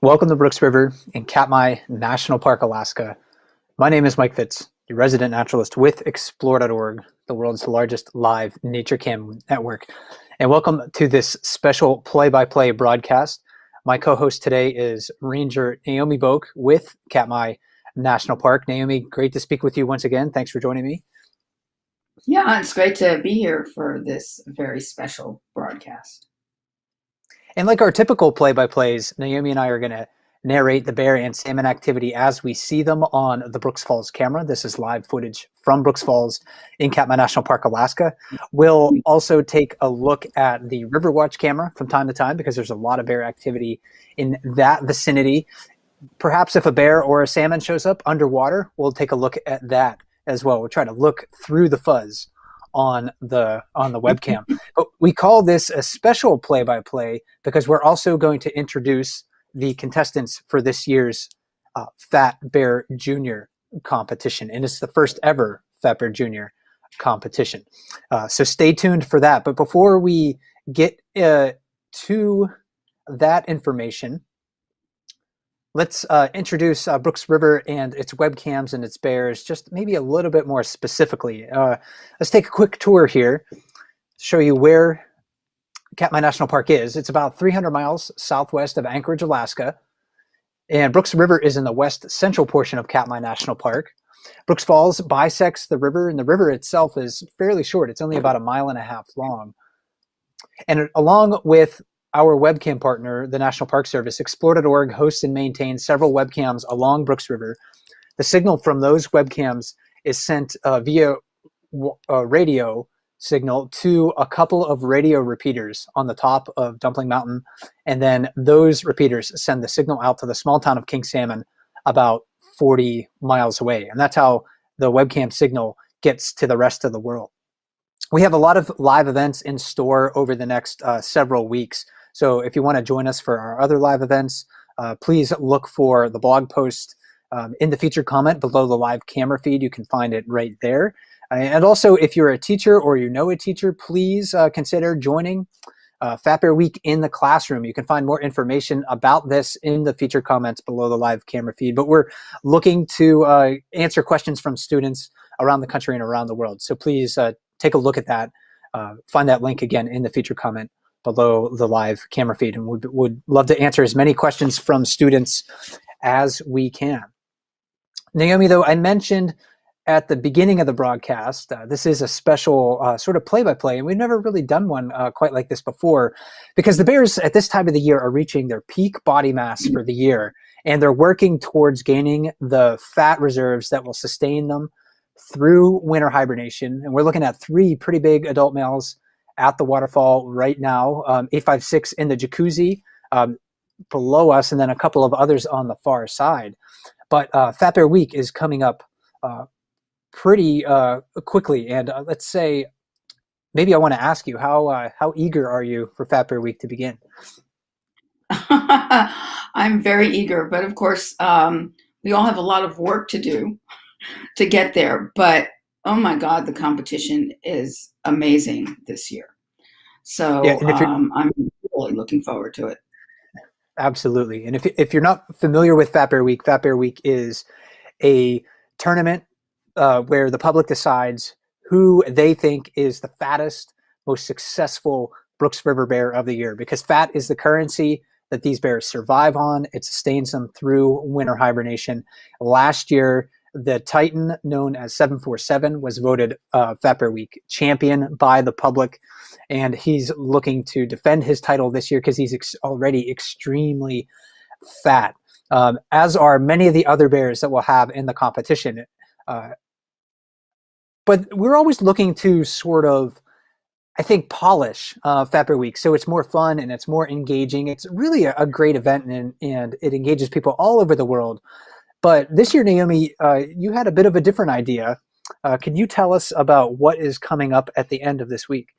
Welcome to Brooks River in Katmai National Park, Alaska. My name is Mike FITZ, your resident naturalist with Explore.org, the world's largest live nature cam network. And welcome to this special play-by-play broadcast. My co-host today is Ranger Naomi Boak with Katmai National Park. Naomi, great to speak with you once again. Thanks for joining me. Yeah, it's great to be here for this very special broadcast. And like our typical play-by-plays, Naomi and I are going to narrate the bear and salmon activity as we see them on the Brooks Falls camera. This is live footage from Brooks Falls in Katmai National Park, Alaska. We'll also take a look at the Riverwatch camera from time to time because there's a lot of bear activity in that vicinity. Perhaps if a bear or a salmon shows up underwater, we'll take a look at that as well. We'll try to look through the fuzz on the webcam. But we call this a special play-by-play because we're also going to introduce the contestants for this year's Fat Bear Junior competition. And it's the first ever Fat Bear Junior competition. So stay tuned for that. But before we get to that information, let's introduce Brooks River and its webcams and its bears just maybe a little bit more specifically. Let's take a quick tour here, show you where Katmai National Park is. It's about 300 miles southwest of Anchorage, Alaska. And Brooks River is in the west central portion of Katmai National Park. Brooks Falls bisects the river, and the river itself is fairly short. It's only about 1.5 miles long. And along with our webcam partner, the National Park Service, Explore.org hosts and maintains several webcams along Brooks River. The signal from those webcams is sent via radio signal to a couple of radio repeaters on the top of Dumpling Mountain, and then those repeaters send the signal out to the small town of King Salmon about 40 miles away. And that's how the webcam signal gets to the rest of the world. We have a lot of live events in store over the next several weeks. So if you want to join us for our other live events, please look for the blog post in the featured comment below the live camera feed. You can find it right there. And also, if you're a teacher or you know a teacher, please consider joining Fat Bear Week in the classroom. You can find more information about this in the featured comments below the live camera feed. But we're looking to answer questions from students around the country and around the world. So please take a look at that. Find that link again in the featured comment below the live camera feed. And we would love to answer as many questions from students as we can. Naomi, though, I mentioned at the beginning of the broadcast, this is a special sort of play-by-play, and we've never really done one quite like this before, because the bears at this time of the year are reaching their peak body mass for the year, and they're working towards gaining the fat reserves that will sustain them through winter hibernation. And we're looking at 3 pretty big adult males at the waterfall right now, 856 in the jacuzzi below us, and then a couple of others on the far side. But Fat Bear Week is coming up pretty quickly, and let's say, maybe I want to ask you, how eager are you for Fat Bear Week to begin? I'm very eager, but of course, we all have a lot of work to do to get there. But oh my God, the competition is amazing this year. So Yeah, and I'm really looking forward to it. absolutely. And if you're not familiar with Fat Bear Week is a tournament where the public decides who they think is the fattest, most successful Brooks River bear of the year, because fat is the currency that these bears survive on. It sustains them through winter hibernation. Last year, the Titan, known as 747, was voted Fat Bear Week champion by the public, and he's looking to defend his title this year because he's already extremely fat, as are many of the other bears that we'll have in the competition. But we're always looking to sort of, I think, polish Fat Bear Week so it's more fun and it's more engaging. It's really a great event, and it engages people all over the world. But this year, Naomi, you had a bit of a different idea. Can you tell us about what is coming up at the end of this week?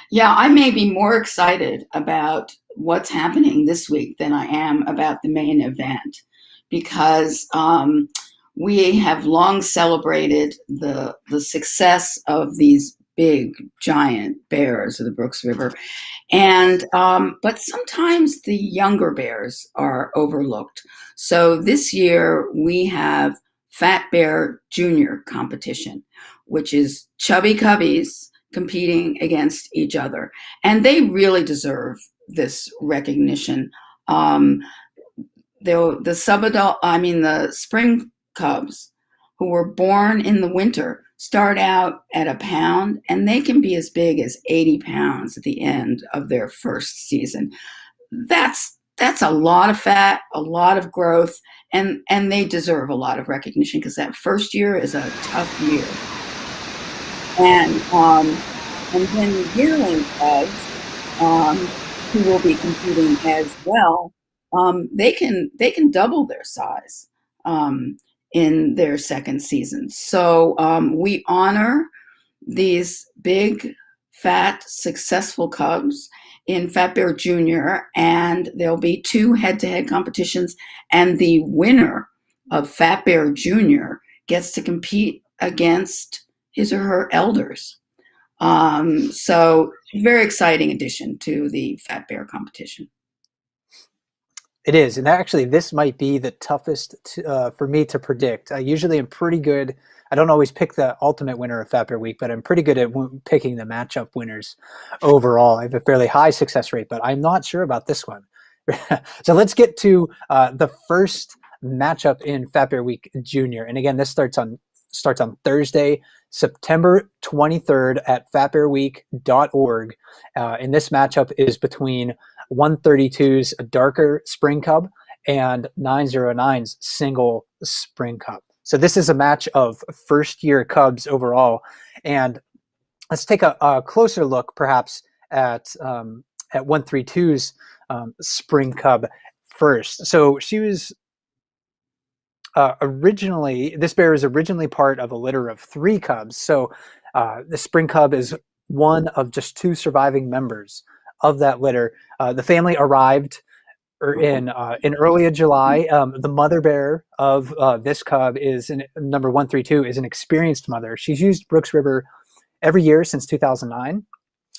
Yeah, I may be more excited about what's happening this week than I am about the main event, because we have long celebrated the success of these big, giant bears of the Brooks River. And but sometimes the younger bears are overlooked. So this year we have Fat Bear Junior competition, which is chubby cubbies competing against each other, and they really deserve this recognition. Um, the spring cubs who were born in the winter start out at a pound, and they can be as big as 80 pounds at the end of their first season. That's a lot of fat, a lot of growth, and they deserve a lot of recognition because that first year is a tough year. And then the yearling cubs, um, who will be competing as well, they can double their size in their second season. So we honor these big, fat, successful cubs in Fat Bear Junior, and there'll be 2 head-to-head competitions, and the winner of Fat Bear Junior gets to compete against his or her elders. So very exciting addition to the Fat Bear competition. It is, and actually, this might be the toughest for me to predict. I usually am pretty good. I don't always pick the ultimate winner of Fat Bear Week, but I'm pretty good at picking the matchup winners overall. I have a fairly high success rate, but I'm not sure about this one. So let's get to the first matchup in Fat Bear Week Junior, and again, this starts on Thursday, September 23rd at fatbearweek.org. And this matchup is between 132's darker spring cub and 909's single spring cub. So this is a match of first-year cubs overall. And let's take a closer look, perhaps, at 132's spring cub first. So she was this bear is originally part of a litter of 3 cubs. So the spring cub is one of just 2 surviving members of that litter. The family arrived in early July. The mother bear of this cub is number 132 is an experienced mother. She's used Brooks River every year since 2009.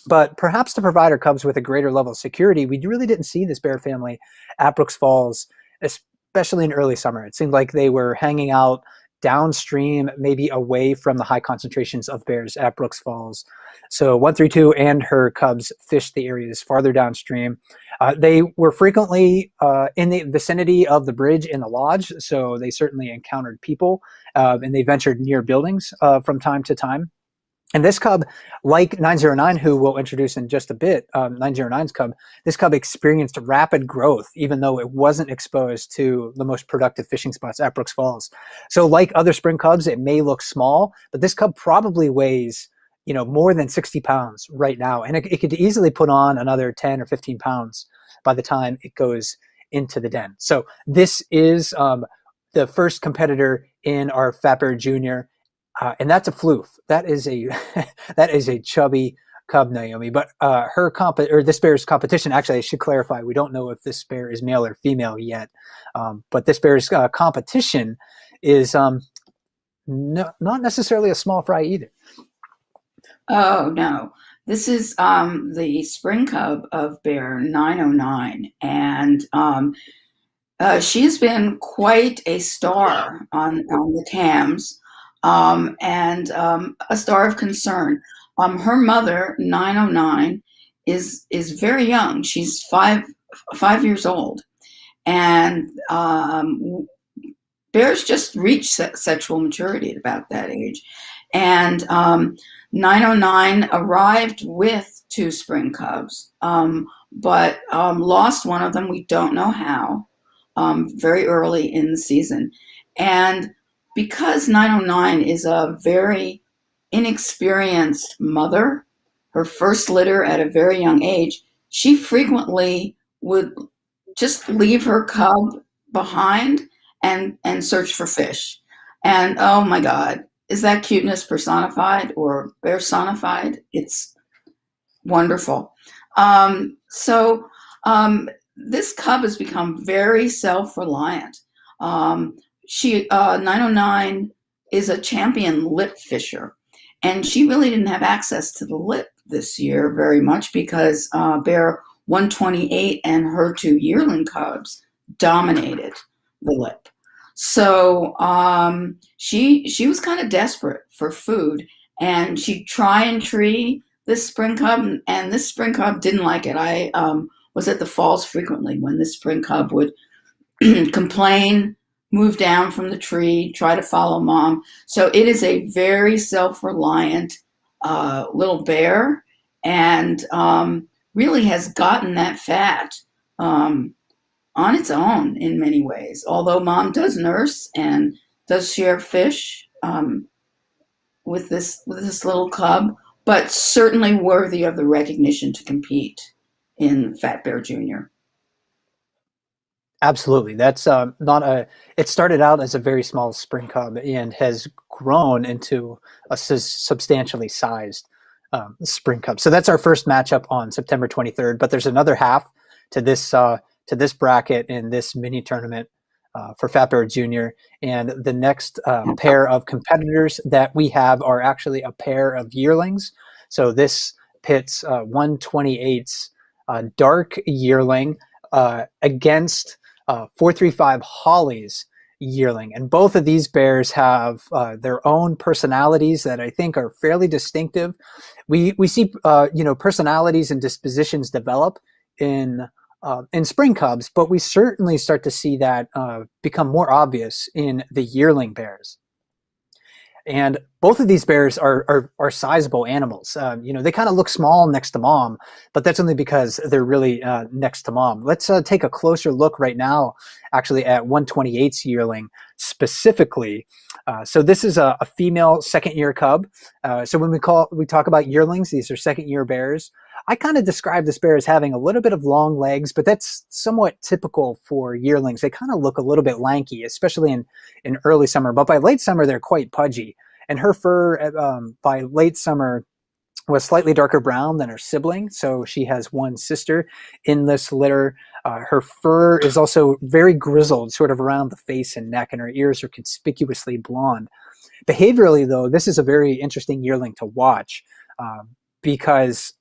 But perhaps to provide her cubs with a greater level of security, we really didn't see this bear family at Brooks Falls, especially in early summer. It seemed like they were hanging out downstream, maybe away from the high concentrations of bears at Brooks Falls. So 132 and her cubs fished the areas farther downstream. They were frequently in the vicinity of the bridge in the lodge, so they certainly encountered people, and they ventured near buildings from time to time. And this cub, like 909, who we'll introduce in just a bit, 909's cub, this cub experienced rapid growth, even though it wasn't exposed to the most productive fishing spots at Brooks Falls. So like other spring cubs, it may look small, but this cub probably weighs, more than 60 pounds right now. And it could easily put on another 10 or 15 pounds by the time it goes into the den. So this is the first competitor in our Fat Bear Junior. And that's a floof. That is a chubby cub, Naomi. But this bear's competition, actually, I should clarify, we don't know if this bear is male or female yet. But this bear's competition is not necessarily a small fry either. Oh, no. This is the spring cub of bear 909. And she's been quite a star on the cams. And a star of concern. Her mother, 909, is very young. She's five years old, and bears just reach sexual maturity at about that age. And 909 arrived with 2 spring cubs, but lost one of them. We don't know how. Very early in the season, and because 909 is a very inexperienced mother, her first litter at a very young age, she frequently would just leave her cub behind and search for fish. And oh my God, is that cuteness personified or bearsonified? It's wonderful. So this cub has become very self-reliant. 909 is a champion lip fisher, And she really didn't have access to the lip this year very much because bear 128 and her two yearling cubs dominated the lip. So she was kind of desperate for food, and she'd try and tree this spring cub, and this spring cub didn't like it. I was at the falls frequently when this spring cub would complain, move down from the tree, try to follow mom. So it is a very self-reliant little bear, and really has gotten that fat on its own in many ways. Although mom does nurse and does share fish with this little cub, but certainly worthy of the recognition to compete in Fat Bear Junior. Absolutely. That's not a, it started out as a very small spring cub and has grown into a substantially sized spring cub. So that's our first matchup on September 23rd, but there's another half to this bracket in this mini tournament for Fat Bear Junior. And the next pair of competitors that we have are actually a pair of yearlings. So this pits 128's dark yearling against 435 Holly's yearling. And both of these bears have their own personalities that I think are fairly distinctive. We see personalities and dispositions develop in spring cubs, but we certainly start to see that become more obvious in the yearling bears. And both of these bears are sizable animals. They kind of look small next to mom, but that's only because they're really next to mom. Let's take a closer look right now, actually, at 128's yearling specifically. So this is a female second-year cub. So when we talk about yearlings, these are second-year bears. I kind of describe this bear as having a little bit of long legs, but that's somewhat typical for yearlings. They kind of look a little bit lanky, especially in early summer, but by late summer, they're quite pudgy. And her fur by late summer was slightly darker brown than her sibling. So she has one sister in this litter. Her fur is also very grizzled, sort of around the face and neck, and her ears are conspicuously blonde. Behaviorally, though, this is a very interesting yearling to watch because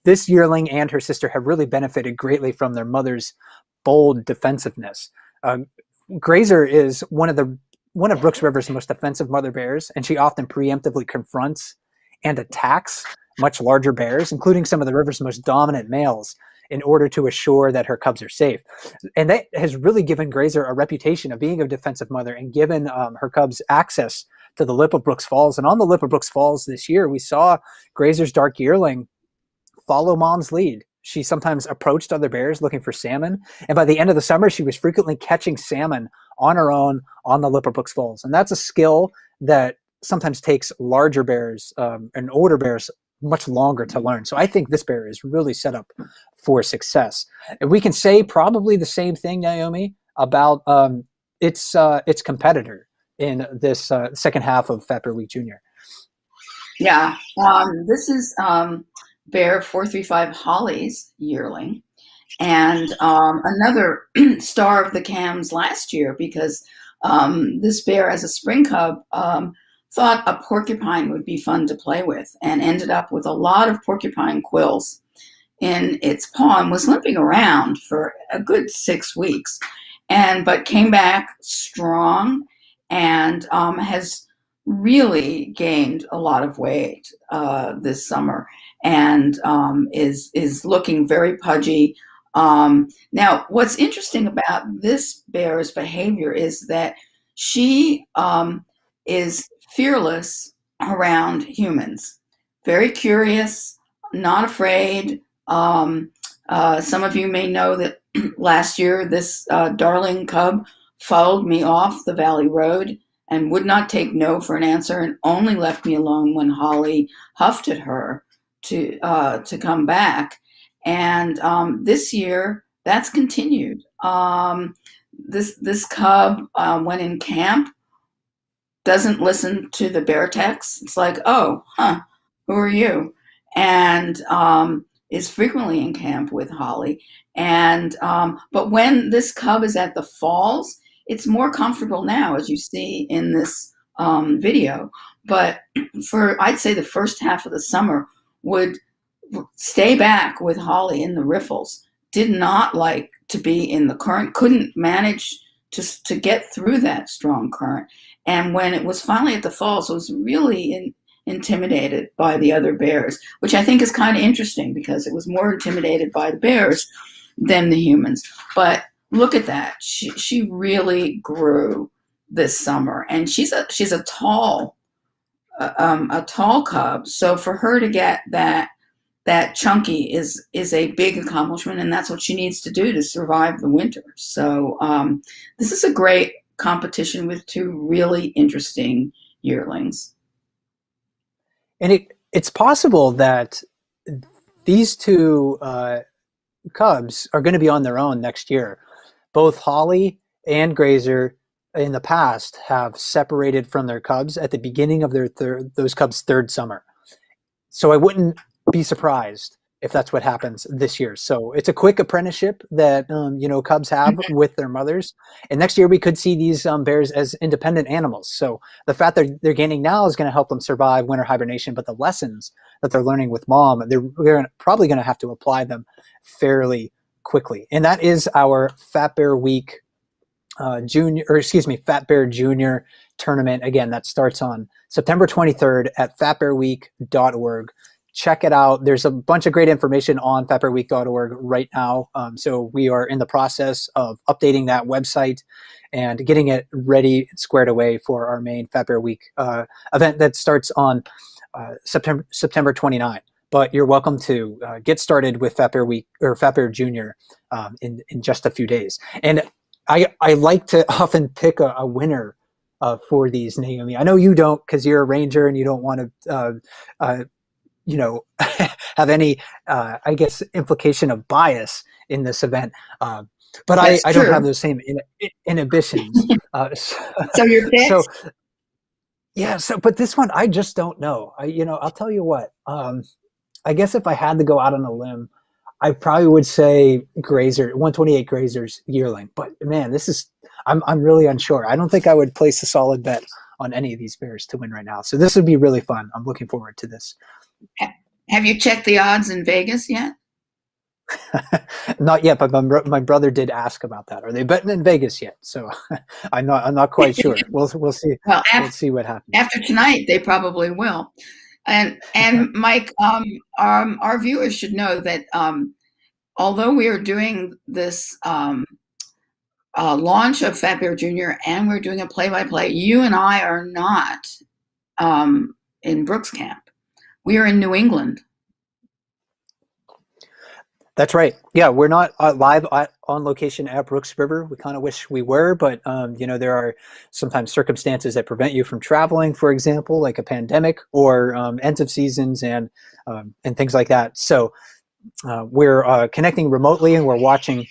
this yearling and her sister have really benefited greatly from their mother's bold defensiveness. Grazer is one of Brooks River's most defensive mother bears, and she often preemptively confronts and attacks much larger bears, including some of the river's most dominant males, in order to assure that her cubs are safe. And that has really given Grazer a reputation of being a defensive mother and given her cubs access to the lip of Brooks Falls. And on the lip of Brooks Falls this year, we saw Grazer's dark yearling follow mom's lead. She sometimes approached other bears looking for salmon, and by the end of the summer, she was frequently catching salmon on her own on the lip of Brooks Falls. And that's a skill that sometimes takes larger bears and older bears much longer to learn. So I think this bear is really set up for success. And we can say probably the same thing, Naomi, about its competitor in this second half of Fat Bear Week Junior. Yeah, this is bear 435 Holly's yearling, and another star of the cams last year because this bear, as a spring cub, thought a porcupine would be fun to play with and ended up with a lot of porcupine quills in its paw and was limping around for a good 6 weeks, but came back strong and has really gained a lot of weight this summer and is looking very pudgy. Now, what's interesting about this bear's behavior is that she is fearless around humans, very curious, not afraid. Some of you may know that last year this darling cub followed me off the Valley Road and would not take no for an answer and only left me alone when Holly huffed at her to come back. And this year, that's continued. This cub, when in camp, doesn't listen to the bear texts. It's like, oh, who are you? And is frequently in camp with Holly. And but when this cub is at the falls, it's more comfortable now, as you see in this video. But for, I'd say, the first half of the summer, would stay back with Holly in the riffles, did not like to be in the current, couldn't manage to get through that strong current. And when it was finally at the falls, it was really intimidated by the other bears, which I think is kind of interesting because it was more intimidated by the bears than the humans. But look at that. She really grew this summer, and she's a tall cub. So for her to get that chunky is a big accomplishment, and that's what she needs to do to survive the winter. So this is a great competition with two really interesting yearlings. And it's possible that these two cubs are going to be on their own next year. Both Holly and Grazer in the past have separated from their cubs at the beginning of those cubs' third summer. So I wouldn't be surprised if that's what happens this year. So it's a quick apprenticeship that cubs have with their mothers, and next year we could see these bears as independent animals. So the fact that they're gaining now is going to help them survive winter hibernation, but the lessons that they're learning with mom, they're probably going to have to apply them fairly quickly. And that is our Fat Bear Week Fat Bear Junior tournament. Again, that starts on September 23rd at fatbearweek.org. Check it out. There's a bunch of great information on fatbearweek.org right now. So we are in the process of updating that website and getting it ready and squared away for our main Fat Bear Week event that starts on September 29th. But you're welcome to get started with Fat Bear Week or Fat Bear Junior in just a few days. And I like to often pick a winner for these, Naomi. I know you don't, because you're a ranger and you don't want to have any, I guess, implication of bias in this event. But I don't have those same inhibitions. So you're picked? So, yeah. So, but this one, I just don't know. I'll tell you what. I guess if I had to go out on a limb, I probably would say Grazer, 128 Grazer's yearling. But man, I'm really unsure. I don't think I would place a solid bet on any of these bears to win right now. So this would be really fun. I'm looking forward to this. Have you checked the odds in Vegas yet? Not yet, but my brother did ask about that. Are they betting in Vegas yet? So I'm not quite sure. We'll see. Well, we'll see what happens. After tonight, they probably will. And Mike, our viewers should know that although we are doing this launch of Fat Bear Junior and we're doing a play-by-play, you and I are not in Brooks Camp. We are in New England. That's right. Yeah, we're not live on location at Brooks River. We kind of wish we were, but there are sometimes circumstances that prevent you from traveling, for example, like a pandemic or ends of seasons and things like that. So we're connecting remotely, and we're watching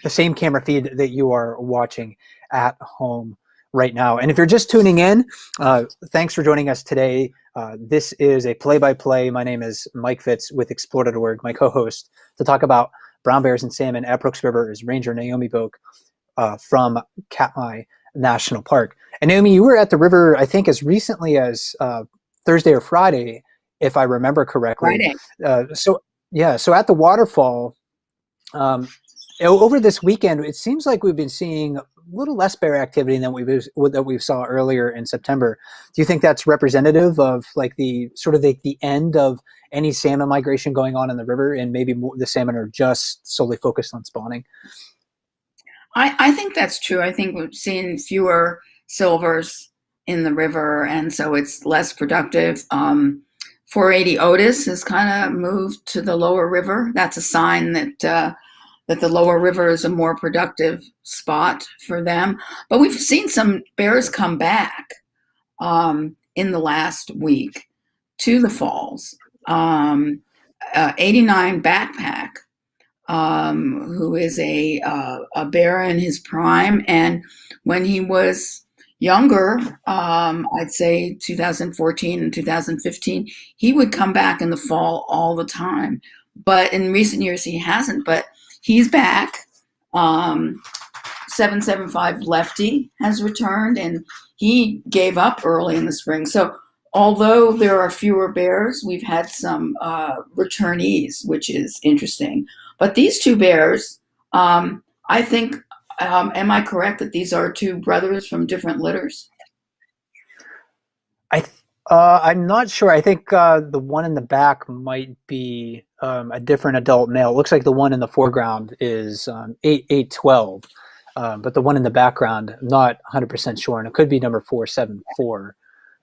the same camera feed that you are watching at home right now. And if you're just tuning in, thanks for joining us today. This is a play-by-play. My name is Mike FITZ with Explore.org. My co-host to talk about brown bears and salmon at Brooks River is Ranger Naomi Boak from Katmai National Park. And Naomi, you were at the river, I think, as recently as Thursday or Friday, if I remember correctly. Friday. So at the waterfall, over this weekend, it seems like we've been seeing a little less bear activity than we saw earlier in September. Do you think that's representative of like the end of any salmon migration going on in the river, and maybe the salmon are just solely focused on spawning? I think that's true. I think we've seen fewer silvers in the river, and so it's less productive. 480 Otis has kind of moved to the lower river. That's a sign that the lower river is a more productive spot for them. But we've seen some bears come back in the last week to the falls. 89 Backpack, who is a bear in his prime, and when he was younger, I'd say 2014 and 2015, he would come back in the fall all the time. But in recent years, he hasn't. But he's back. So 775 Lefty has returned, and he gave up early in the spring. So although there are fewer bears, we've had some returnees, which is interesting. But these two bears, I think, am I correct that these are two brothers from different litters? I'm not sure. I think the one in the back might be a different adult male. It looks like the one in the foreground is 812, but the one in the background, I'm not 100% sure, and it could be number 474.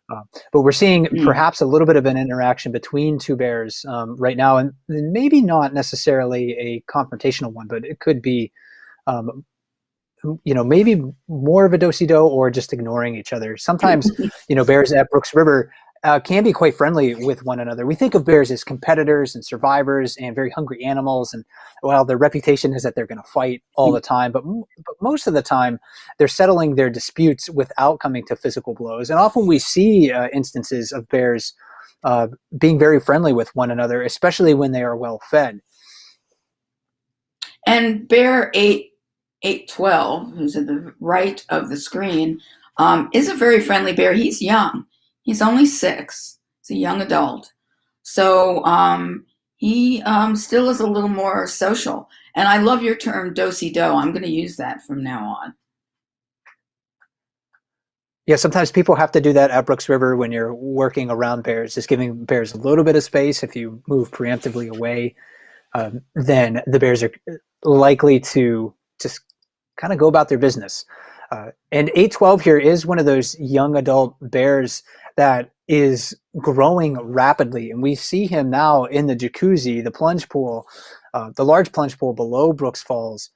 But we're seeing perhaps a little bit of an interaction between two bears right now, and maybe not necessarily a confrontational one, but it could be, maybe more of a do-si-do or just ignoring each other. Sometimes, bears at Brooks River can be quite friendly with one another. We think of bears as competitors and survivors and very hungry animals, and while their reputation is that they're going to fight all the time, but most of the time they're settling their disputes without coming to physical blows. And often we see instances of bears being very friendly with one another, especially when they are well fed. And bear 812, who's at the right of the screen, is a very friendly bear. He's young. He's only 6. He's a young adult. So he still is a little more social. And I love your term, do-si-do. I'm going to use that from now on. Yeah, sometimes people have to do that at Brooks River when you're working around bears, just giving bears a little bit of space. If you move preemptively away, then the bears are likely to just kind of go about their business. And 812 here is one of those young adult bears that is growing rapidly. And we see him now in the jacuzzi, the plunge pool, the large plunge pool below Brooks Falls.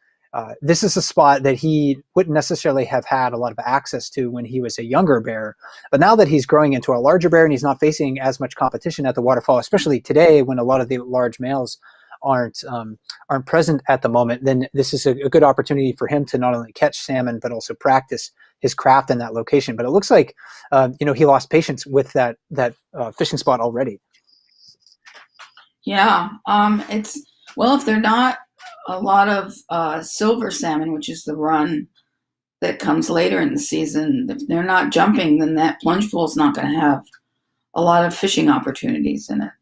This is a spot that he wouldn't necessarily have had a lot of access to when he was a younger bear. But now that he's growing into a larger bear and he's not facing as much competition at the waterfall, especially today when a lot of the large males aren't present at the moment, then this is a good opportunity for him to not only catch salmon but also practice his craft in that location. But it looks like he lost patience with that fishing spot already. Yeah, if they're not a lot of silver salmon, which is the run that comes later in the season, if they're not jumping, then that plunge pool is not going to have a lot of fishing opportunities in it.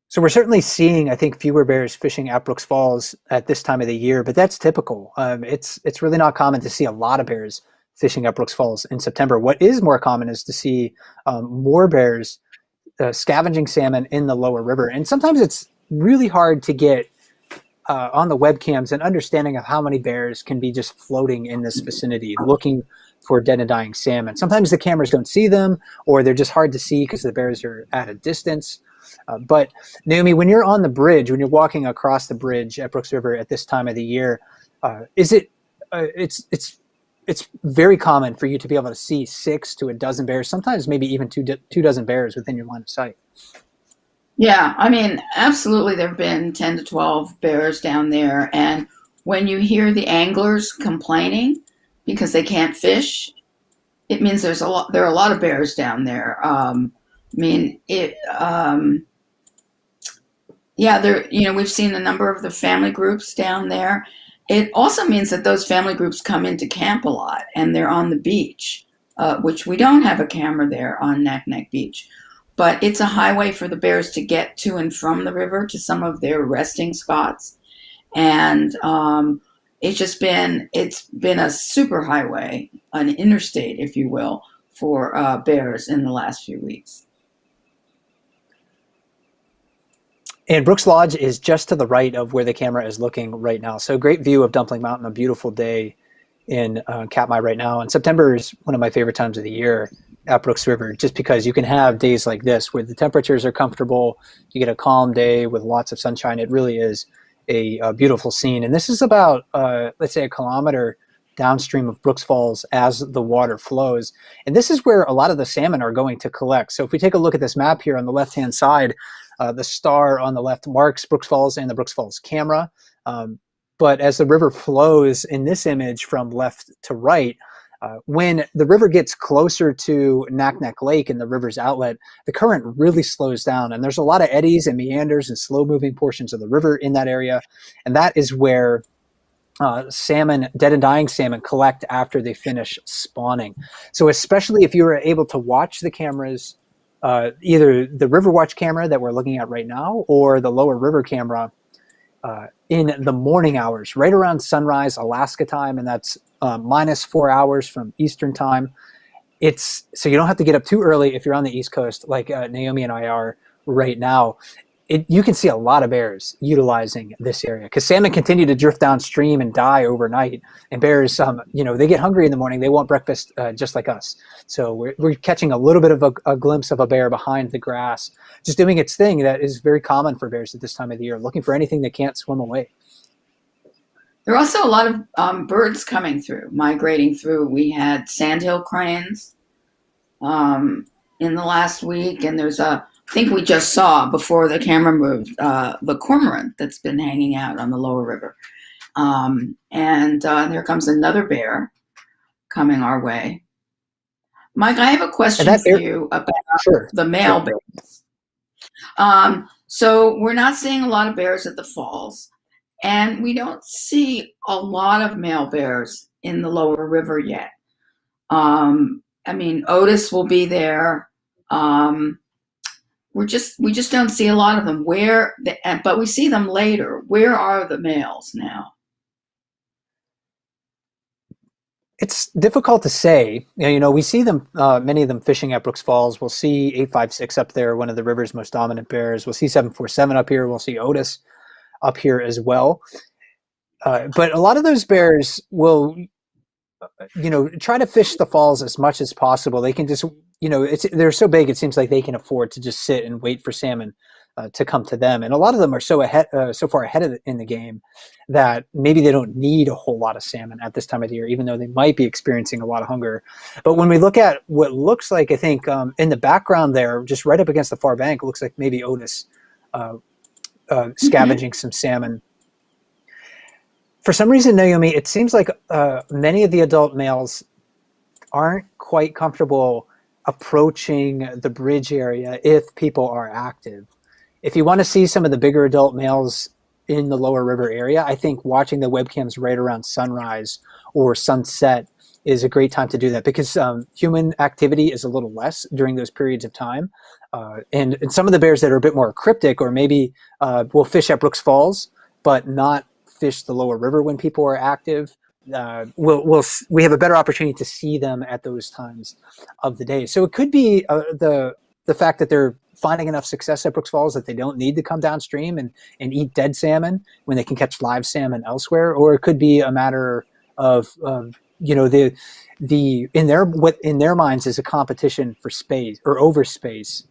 So we're certainly seeing, I think, fewer bears fishing at Brooks Falls at this time of the year, but that's typical. It's really not common to see a lot of bears fishing at Brooks Falls in September. What is more common is to see more bears scavenging salmon in the lower river. And sometimes it's really hard to get on the webcams an understanding of how many bears can be just floating in this vicinity looking for dead and dying salmon. Sometimes the cameras don't see them, or they're just hard to see because the bears are at a distance. But Naomi, when you're on the bridge, when you're walking across the bridge at Brooks River at this time of the year, it's very common for you to be able to see 6 to a dozen bears, sometimes maybe even two dozen bears within your line of sight. Yeah, I mean, absolutely. There have been 10 to 12 bears down there. And when you hear the anglers complaining because they can't fish, it means there are a lot of bears down there. We've seen a number of the family groups down there. It also means that those family groups come into camp a lot and they're on the beach, which we don't have a camera there on Naknek Beach. But it's a highway for the bears to get to and from the river to some of their resting spots. And it's been a super highway, an interstate, if you will, for bears in the last few weeks. And Brooks Lodge is just to the right of where the camera is looking right now. So great view of Dumpling Mountain, a beautiful day in Katmai right now. And September is one of my favorite times of the year at Brooks River, just because you can have days like this where the temperatures are comfortable, you get a calm day with lots of sunshine. It really is a beautiful scene. And this is about, let's say, a kilometer downstream of Brooks Falls as the water flows. And this is where a lot of the salmon are going to collect. So if we take a look at this map here on the left-hand side, the star on the left marks Brooks Falls and the Brooks Falls camera. But as the river flows in this image from left to right, when the river gets closer to Naknek Lake and the river's outlet, the current really slows down. And there's a lot of eddies and meanders and slow-moving portions of the river in that area. And that is where salmon, dead and dying salmon, collect after they finish spawning. So especially if you were able to watch the cameras, either the River Watch camera that we're looking at right now or the lower river camera in the morning hours, right around sunrise Alaska time, and that's -4 hours from Eastern time. It's so you don't have to get up too early if you're on the East Coast, like Naomi and I are right now. You can see a lot of bears utilizing this area because salmon continue to drift downstream and die overnight. And bears, they get hungry in the morning. They want breakfast just like us. So we're catching a little bit of a glimpse of a bear behind the grass, just doing its thing that is very common for bears at this time of the year, looking for anything that can't swim away. There are also a lot of birds coming through, migrating through. We had sandhill cranes in the last week, and there's I think we just saw before the camera moved the cormorant that's been hanging out on the lower river. And there comes another bear coming our way. Mike, I have a question for you about the male bears. So we're not seeing a lot of bears at the falls, and we don't see a lot of male bears in the lower river yet. I mean, Otis will be there. We just don't see a lot of them. But we see them later. Where are the males now? It's difficult to say. We see them, many of them fishing at Brooks Falls. We'll see 856 up there, one of the river's most dominant bears. We'll see 747 up here. We'll see Otis up here as well. But a lot of those bears will, try to fish the falls as much as possible. They can just, they're so big, it seems like they can afford to just sit and wait for salmon to come to them. And a lot of them are so far ahead in the game that maybe they don't need a whole lot of salmon at this time of the year, even though they might be experiencing a lot of hunger. But when we look at what looks like, I think in the background there, just right up against the far bank, it looks like maybe Otis scavenging some salmon. For some reason, Naomi, it seems like many of the adult males aren't quite comfortable approaching the bridge area if people are active. If you want to see some of the bigger adult males in the lower river area, I think watching the webcams right around sunrise or sunset is a great time to do that because human activity is a little less during those periods of time. And some of the bears that are a bit more cryptic or maybe will fish at Brooks Falls, but not fish the lower river when people are active, we have a better opportunity to see them at those times of the day. So it could be the fact that they're finding enough success at Brooks Falls that they don't need to come downstream and eat dead salmon when they can catch live salmon elsewhere, or it could be a matter of in their minds is a competition for space or over space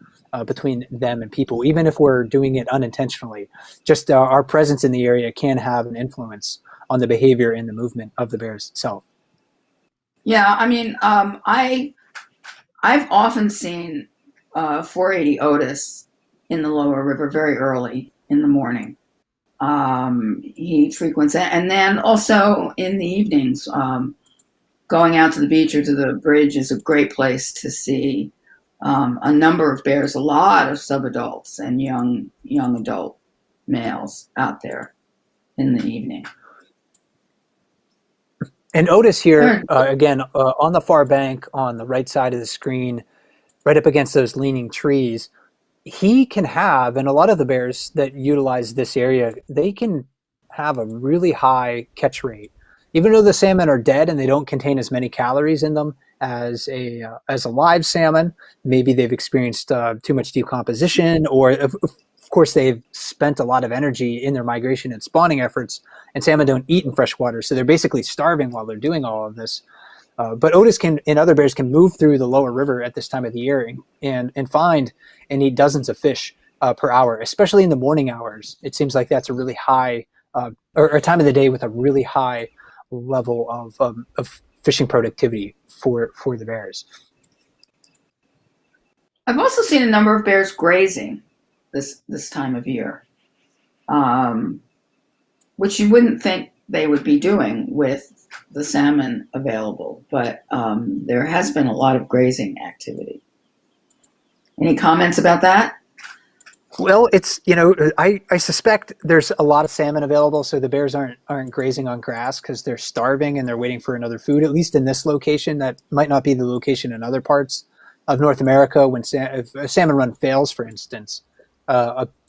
between them and people, even if we're doing it unintentionally. Just our presence in the area can have an influence on the behavior and the movement of the bears itself. Yeah, I mean, I've often seen 480 Otis in the lower river very early in the morning. He frequents it, and then also in the evenings, going out to the beach or to the bridge is a great place to see a number of bears, a lot of subadults and young adult males out there in the evening. And Otis here, again, on the far bank on the right side of the screen, right up against those leaning trees, he can have, and a lot of the bears that utilize this area, they can have a really high catch rate. Even though the salmon are dead and they don't contain as many calories in them as a live salmon, maybe they've experienced too much decomposition, or of course they've spent a lot of energy in their migration and spawning efforts, and salmon don't eat in fresh water, so they're basically starving while they're doing all of this. But Otis and other bears can move through the lower river at this time of the year and find and eat dozens of fish per hour, especially in the morning hours. It seems like that's a really high, or a time of the day with a really high level of fishing productivity for the bears. I've also seen a number of bears grazing this time of year, which you wouldn't think they would be doing with the salmon available, but there has been a lot of grazing activity. Any comments about that? Well, it's I suspect there's a lot of salmon available, so the bears aren't grazing on grass because they're starving and they're waiting for another food. At least in this location, that might not be the location in other parts of North America. When if a salmon run fails, for instance,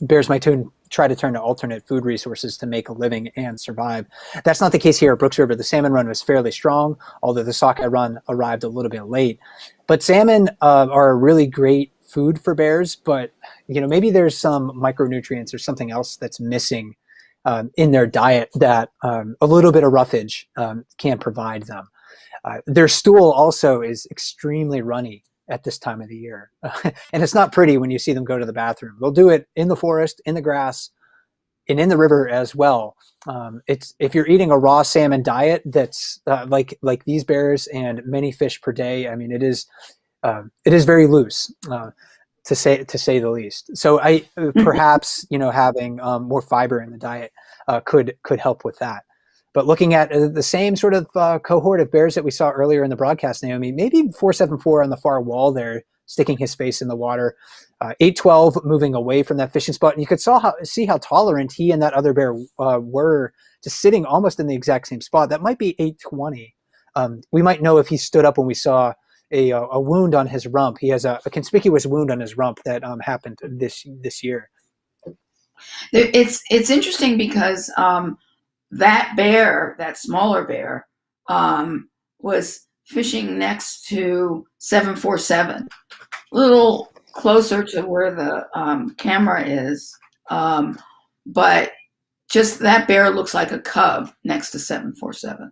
bears might try to turn to alternate food resources to make a living and survive. That's not the case here at Brooks River. The salmon run was fairly strong, although the sockeye run arrived a little bit late. But salmon are a really great food for bears, but maybe there's some micronutrients or something else that's missing in their diet that a little bit of roughage can provide them. Their stool also is extremely runny at this time of the year. And it's not pretty when you see them go to the bathroom. They'll do it in the forest, in the grass, and in the river as well. It's if you're eating a raw salmon diet that's like these bears and many fish per day. I mean, it is very loose. To say the least. So I perhaps having more fiber in the diet could help with that. But looking at the same sort of cohort of bears that we saw earlier in the broadcast, Naomi, maybe 474 on the far wall there, sticking his face in the water. 812 moving away from that fishing spot, and you could see how tolerant he and that other bear were, just sitting almost in the exact same spot. That might be 820. We might know if he stood up when we saw a wound on his rump. He has a conspicuous wound on his rump that happened this year. It's interesting because that bear, that smaller bear, was fishing next to 747, a little closer to where the camera is, but just that bear looks like a cub next to 747.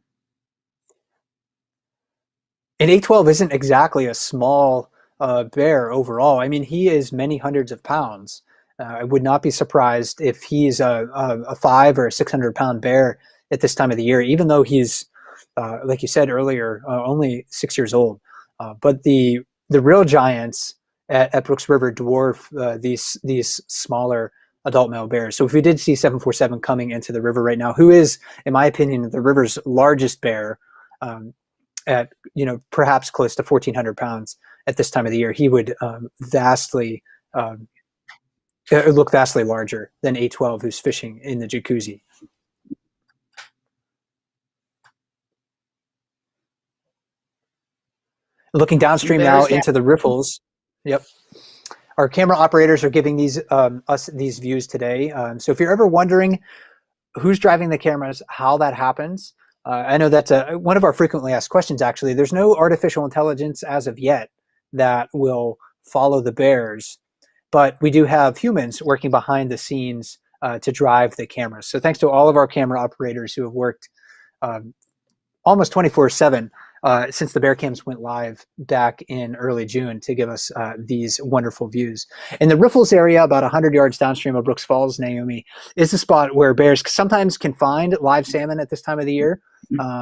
And 812 isn't exactly a small bear overall. I mean, he is many hundreds of pounds. I would not be surprised if he's a 500 or 600 pound bear at this time of the year, even though he's, like you said earlier, only 6 years old. But the real giants at Brooks River dwarf these smaller adult male bears. So if we did see 747 coming into the river right now, who is, in my opinion, the river's largest bear, at perhaps close to 1,400 pounds at this time of the year, he would vastly look vastly larger than 812, who's fishing in the jacuzzi. Looking downstream now into the riffles. Yep. Our camera operators are giving us these views today. So if you're ever wondering who's driving the cameras, how that happens, I know that's one of our frequently asked questions, actually. There's no artificial intelligence as of yet that will follow the bears, but we do have humans working behind the scenes to drive the cameras. So thanks to all of our camera operators who have worked almost 24/7 since the bear cams went live back in early June to give us these wonderful views. In the riffles area, about 100 yards downstream of Brooks Falls, Naomi, is a spot where bears sometimes can find live salmon at this time of the year,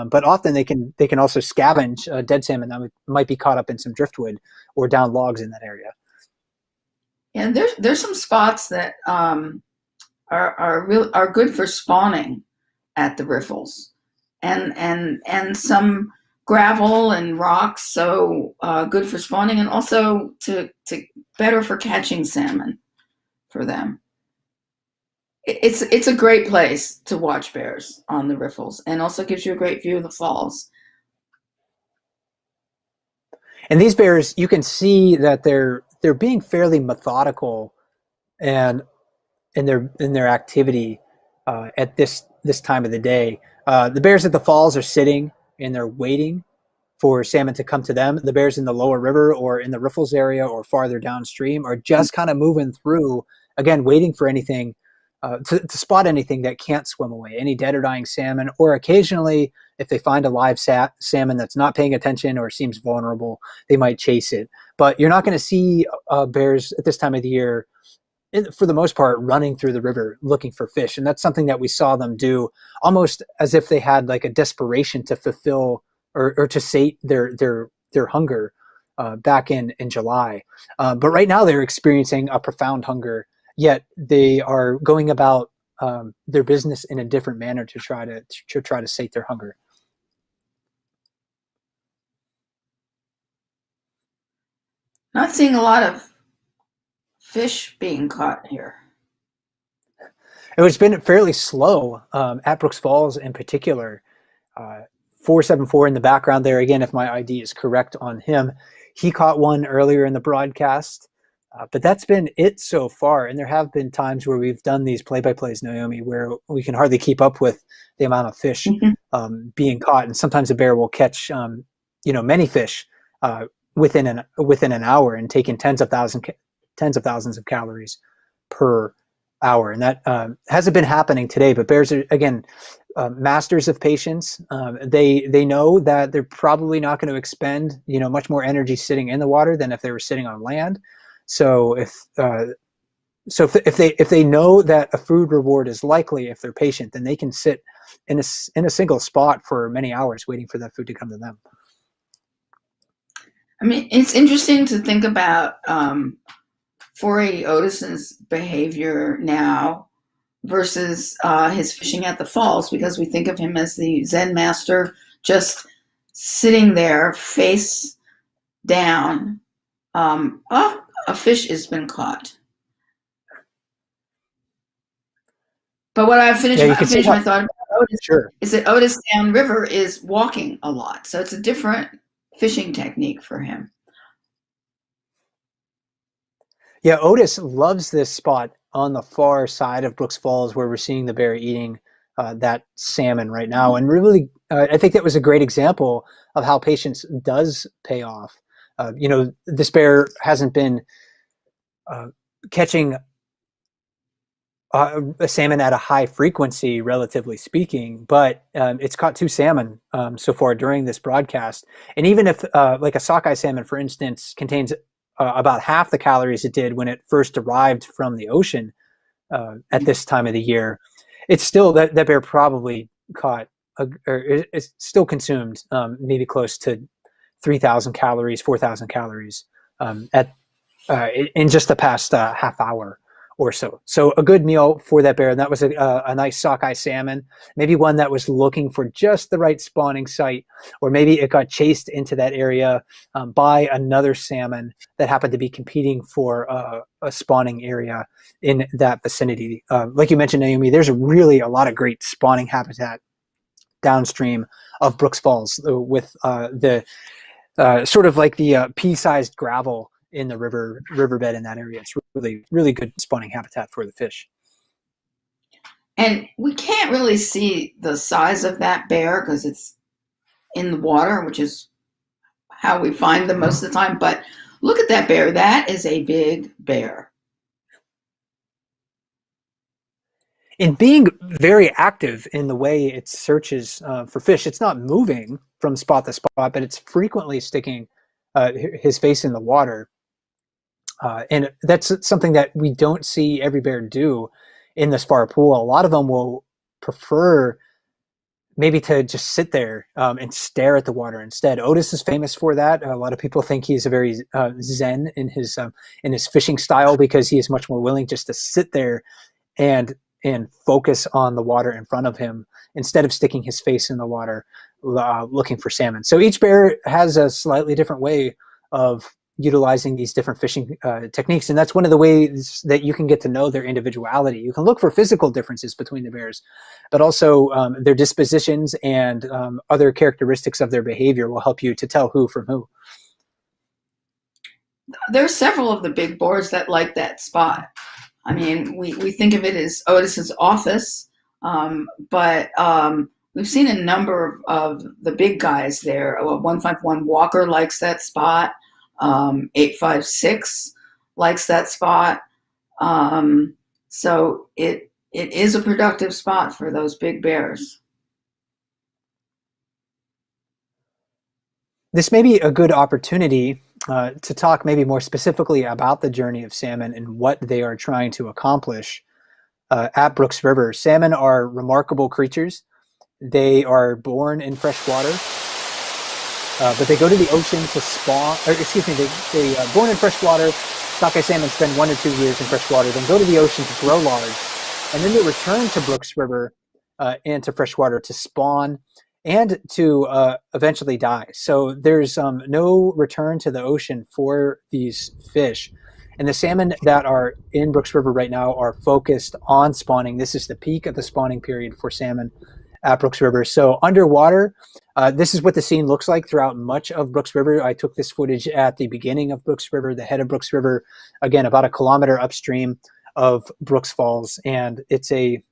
but often they can also scavenge dead salmon that might be caught up in some driftwood or down logs in that area. And there's some spots that are good for spawning at the riffles, and some gravel and rocks, so good for spawning, and also to better for catching salmon for them. It's a great place to watch bears on the riffles, and also gives you a great view of the falls. And these bears, you can see that they're being fairly methodical and in their activity at this time of the day. The bears at the falls are sitting and they're waiting for salmon to come to them. The bears in the lower river or in the riffles area or farther downstream are just kind of moving through, again, waiting for anything to spot anything that can't swim away, any dead or dying salmon, or occasionally if they find a live salmon that's not paying attention or seems vulnerable, they might chase it. But you're not going to see bears at this time of the year, for the most part, running through the river looking for fish. And that's something that we saw them do almost as if they had like a desperation to fulfill or to sate their hunger back in July. But right now they're experiencing a profound hunger, yet they are going about their business in a different manner to try to sate their hunger. Not seeing a lot of fish being caught here? It's been fairly slow at Brooks Falls in particular. Uh, 474 in the background there. Again, if my ID is correct on him, he caught one earlier in the broadcast. But that's been it so far. And there have been times where we've done these play-by-plays, Naomi, where we can hardly keep up with the amount of fish being caught. And sometimes a bear will catch, many fish within an hour and taking tens of thousands of calories per hour. And that hasn't been happening today. But bears are, again, masters of patience. They know that they're probably not going to expend much more energy sitting in the water than if they were sitting on land. So if they know that a food reward is likely, if they're patient, then they can sit in a single spot for many hours waiting for that food to come to them. I mean, it's interesting to think about 480 Otis's behavior now versus his fishing at the falls, because we think of him as the Zen master, just sitting there face down. A fish has been caught. But what I finished my thought about Otis is that Otis downriver is walking a lot. So it's a different fishing technique for him. Yeah, Otis loves this spot on the far side of Brooks Falls where we're seeing the bear eating that salmon right now. And really, I think that was a great example of how patience does pay off. This bear hasn't been catching a salmon at a high frequency, relatively speaking, but it's caught 2 salmon so far during this broadcast. And even if like a sockeye salmon, for instance, contains about half the calories it did when it first arrived from the ocean at this time of the year, it's still that bear probably caught or it's still consumed maybe close to 3,000 calories, 4,000 calories in just the past half hour or so. So a good meal for that bear. And that was a nice sockeye salmon, maybe one that was looking for just the right spawning site, or maybe it got chased into that area by another salmon that happened to be competing for a spawning area in that vicinity. Like you mentioned, Naomi, there's really a lot of great spawning habitat downstream of Brooks Falls with the sort of like the pea-sized gravel in the riverbed in that area. It's really, really good spawning habitat for the fish. And we can't really see the size of that bear because it's in the water, which is how we find them most of the time. But look at that bear. That is a big bear. In being very active in the way it searches for fish, it's not moving from spot to spot, but it's frequently sticking his face in the water. And that's something that we don't see every bear do in this far pool. A lot of them will prefer maybe to just sit there and stare at the water instead. Otis is famous for that. A lot of people think he's a very zen in his fishing style because he is much more willing just to sit there and focus on the water in front of him instead of sticking his face in the water looking for salmon. So each bear has a slightly different way of utilizing these different fishing techniques. And that's one of the ways that you can get to know their individuality. You can look for physical differences between the bears, but also their dispositions and other characteristics of their behavior will help you to tell who from who. There's several of the big boars that like that spot. I mean, we think of it as Otis's office, but we've seen a number of the big guys there. 151 Walker likes that spot. 856 likes that spot. So it is a productive spot for those big bears. This may be a good opportunity to talk maybe more specifically about the journey of salmon and what they are trying to accomplish at Brooks River. Salmon are remarkable creatures. They are born in fresh water. But they go to the ocean to spawn, or excuse me, they born in fresh water. Sockeye salmon spend 1 or 2 years in fresh water, then go to the ocean to grow large, and then they return to Brooks River and to fresh water to spawn and to eventually die. So there's no return to the ocean for these fish. And the salmon that are in Brooks River right now are focused on spawning. This is the peak of the spawning period for salmon at Brooks River. So underwater, this is what the scene looks like throughout much of Brooks River. I took this footage at the beginning of Brooks River, the head of Brooks River, again, about a kilometer upstream of Brooks Falls. And it's a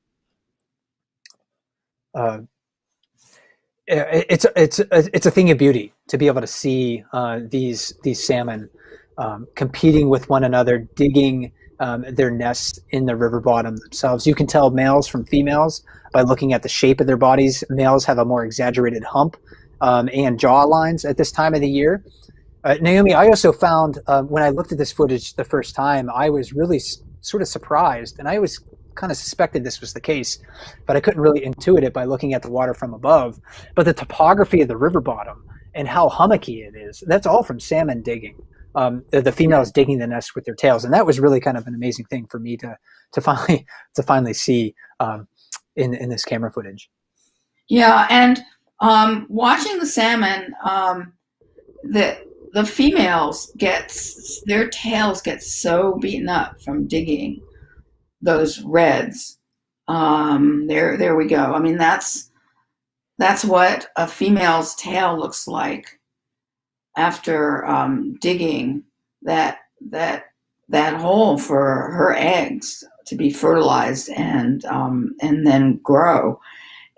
it's a thing of beauty to be able to see these salmon competing with one another, digging their nests in the river bottom themselves. You can tell males from females by looking at the shape of their bodies. Males have a more exaggerated hump and jaw lines at this time of the year. Naomi, I also found when I looked at this footage the first time, I was really sort of surprised, and I always kind of suspected this was the case, but I couldn't really intuit it by looking at the water from above. But the topography of the river bottom and how hummocky it is, that's all from salmon digging. The females digging the nest with their tails, and that was really kind of an amazing thing for me to finally see in this camera footage. Yeah, and watching the salmon, the females their tails get so beaten up from digging those reds. There we go. I mean, that's what a female's tail looks like after digging that hole for her eggs to be fertilized and then grow.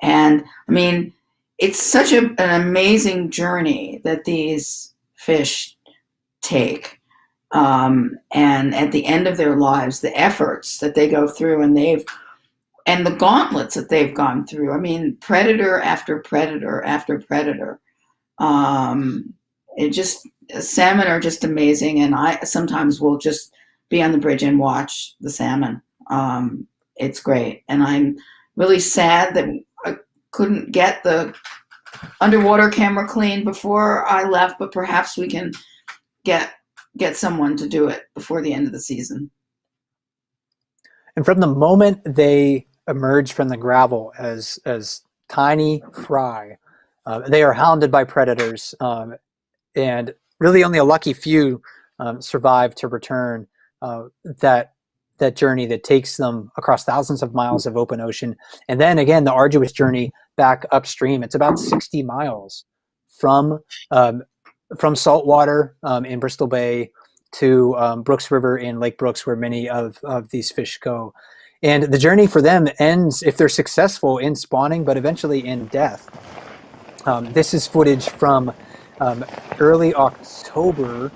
And I mean, it's such an amazing journey that these fish take. And at the end of their lives, the efforts that they go through and the gauntlets that they've gone through. I mean, predator after predator after predator. Salmon are just amazing. And I sometimes will just be on the bridge and watch the salmon. It's great. And I'm really sad that I couldn't get the underwater camera clean before I left, but perhaps we can get someone to do it before the end of the season. And from the moment they emerge from the gravel as tiny fry, they are hounded by predators, and really only a lucky few survive to return that journey that takes them across thousands of miles of open ocean. And then again, the arduous journey back upstream. It's about 60 miles from saltwater in Bristol Bay to Brooks River in Lake Brooks, where many of these fish go. And the journey for them ends, if they're successful, in spawning, but eventually in death. This is footage from early October,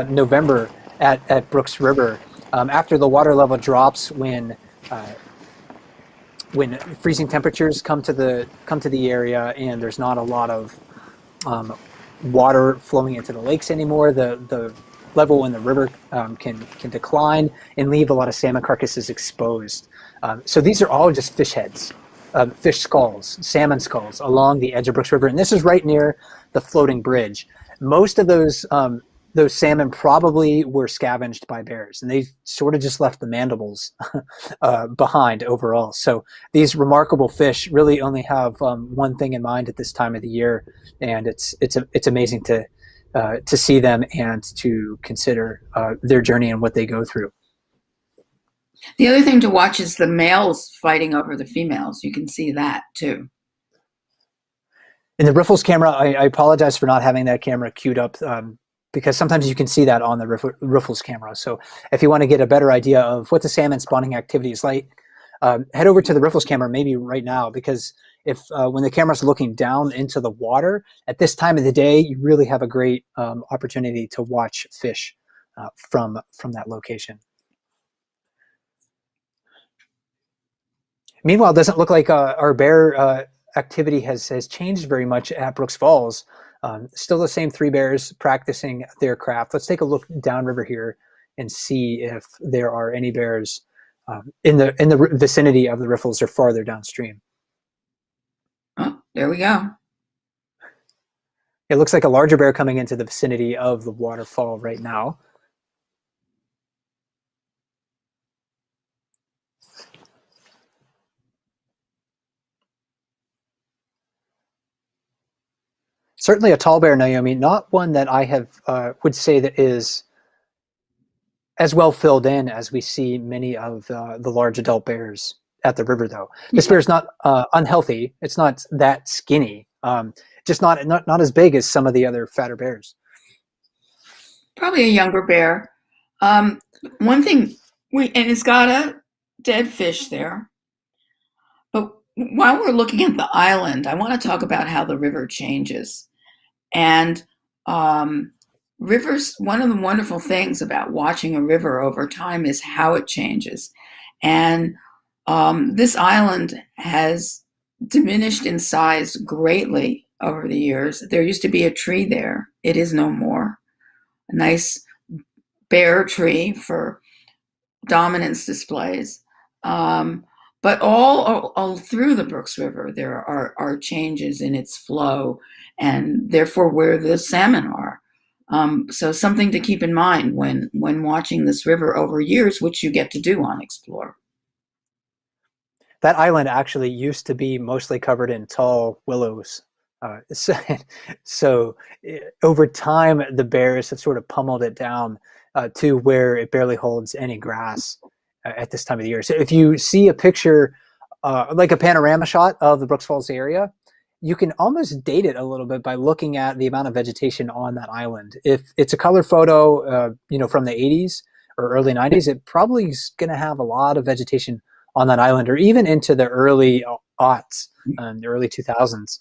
November at Brooks River, after the water level drops when freezing temperatures come to the area and there's not a lot of water flowing into the lakes anymore. The level in the river can decline and leave a lot of salmon carcasses exposed. So these are all just fish heads, fish skulls, salmon skulls along the edge of Brooks River, and this is right near the floating bridge. Most of those salmon probably were scavenged by bears, and they sort of just left the mandibles behind overall. So these remarkable fish really only have one thing in mind at this time of the year, and it's amazing to see them and to consider their journey and what they go through. The other thing to watch is the males fighting over the females. You can see that too. In the Riffles camera, I apologize for not having that camera queued up, because sometimes you can see that on the Riffles camera. So if you want to get a better idea of what the salmon spawning activity is like, head over to the Riffles camera maybe right now, because if when the camera's looking down into the water at this time of the day, you really have a great opportunity to watch fish from that location. Meanwhile, it doesn't look like our bear activity has changed very much at Brooks Falls. Still the same 3 bears practicing their craft. Let's take a look downriver here and see if there are any bears in the vicinity of the riffles or farther downstream. Oh, there we go. It looks like a larger bear coming into the vicinity of the waterfall right now. Certainly a tall bear, Naomi, not one that I have would say that is as well filled in as we see many of the large adult bears at the river, though. This Yeah, bear is not unhealthy. It's not that skinny. Just not as big as some of the other fatter bears. probably a younger bear. Um, One thing and it's got a dead fish there. But while we're looking at the island, I want to talk about how the river changes. And um, rivers, one of the wonderful things about watching a river over time is how it changes. And this island has diminished in size greatly over the years. There used to be a tree there, it is no more. A nice bare tree for dominance displays. Um, but all through the Brooks River, there are changes in its flow and therefore where the salmon are. So something to keep in mind when watching this river over years, which you get to do on Explore. That island actually used to be mostly covered in tall willows. So, over time, the bears have sort of pummeled it down to where it barely holds any grass at this time of the year. So if you see a picture, like a panorama shot of the Brooks Falls area, you can almost date it a little bit by looking at the amount of vegetation on that island. If it's a color photo, from the 80s or early 90s, it probably is going to have a lot of vegetation on that island, or even into the early aughts, the early 2000s.